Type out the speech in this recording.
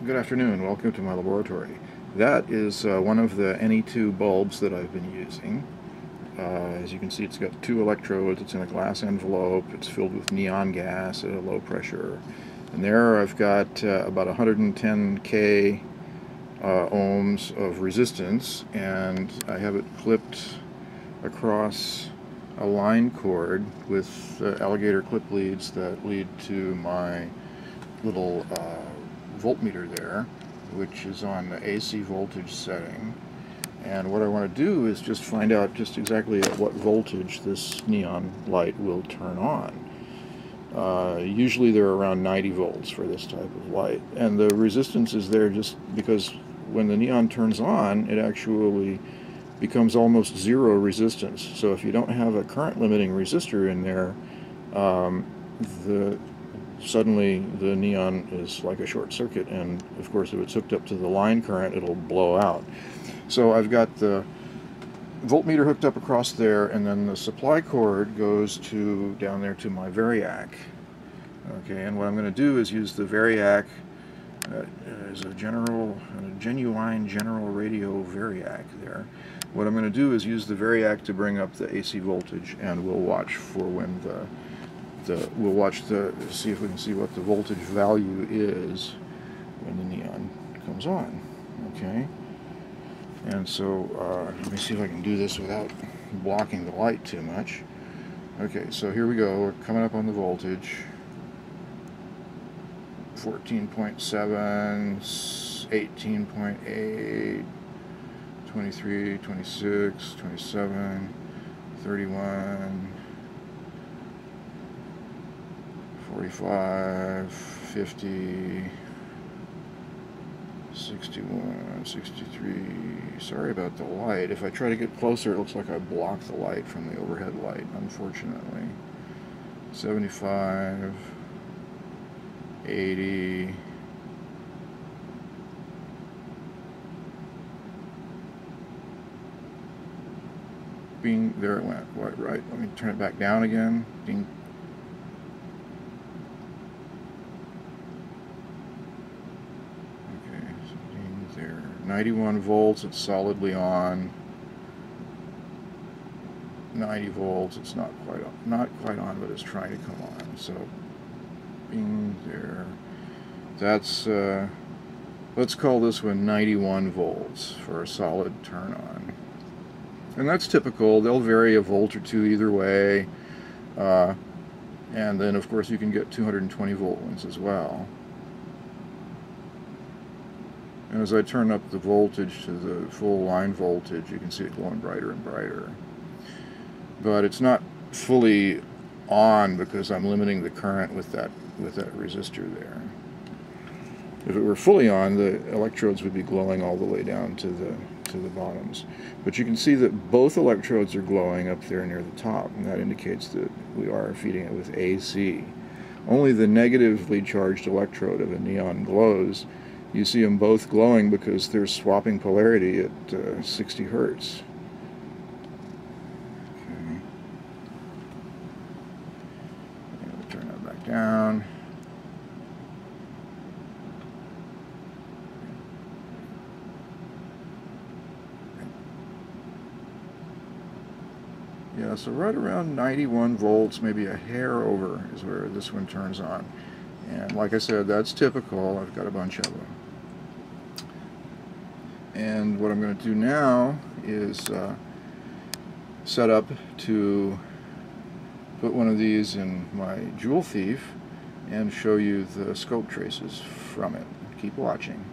Good afternoon, welcome to my laboratory. That is one of the NE-2 bulbs that I've been using. As you can see, it's got two electrodes, it's in a glass envelope, it's filled with neon gas at a low pressure. And there I've got about 110K ohms of resistance, and I have it clipped across a line cord with alligator clip leads that lead to my little voltmeter there, which is on the AC voltage setting. And what I want to do is just find out just exactly at what voltage this neon light will turn on. Usually they're around 90 volts for this type of light, and the resistance is there just because when the neon turns on, it actually becomes almost zero resistance. So if you don't have a current limiting resistor in there, suddenly the neon is like a short circuit, and of course if it's hooked up to the line current, it'll blow out. So I've got the voltmeter hooked up across there, and then the supply cord goes to down there to my variac. Okay, and what I'm going to do is use the variac as a genuine general radio variac there. What I'm going to do is use the variac to bring up the AC voltage, and we'll watch for when see if we can see what the voltage value is when the neon comes on. Okay, and so let me see if I can do this without blocking the light too much. Okay, so here we go. We're coming up on the voltage. 14.7, 18.8, 23, 26, 27, 31, 45, 50, 61, 63. Sorry about the light. If I try to get closer, it looks like I blocked the light from the overhead light, unfortunately. 75, 80, bing, there it went. Right, let me turn it back down again. Ding. Okay, so ding there. 91 volts, it's solidly on. 90 volts, it's not quite on, but it's trying to come on. So bing there. That's let's call this one 91 volts for a solid turn on. And that's typical. They'll vary a volt or two either way. And then of course you can get 220 volt ones as well. And as I turn up the voltage to the full line voltage, you can see it glowing brighter and brighter. But it's not fully on because I'm limiting the current with that resistor there. If it were fully on, the electrodes would be glowing all the way down to the bottoms. But you can see that both electrodes are glowing up there near the top, and that indicates that we are feeding it with AC. Only the negatively charged electrode of a neon glows. You see them both glowing because they're swapping polarity at 60 Hertz. Turn that back down. Yeah, so right around 91 volts, maybe a hair over, is where this one turns on. And like I said, that's typical. I've got a bunch of them. And what I'm going to do now is set up to put one of these in my Joule thief and show you the scope traces from it. Keep watching.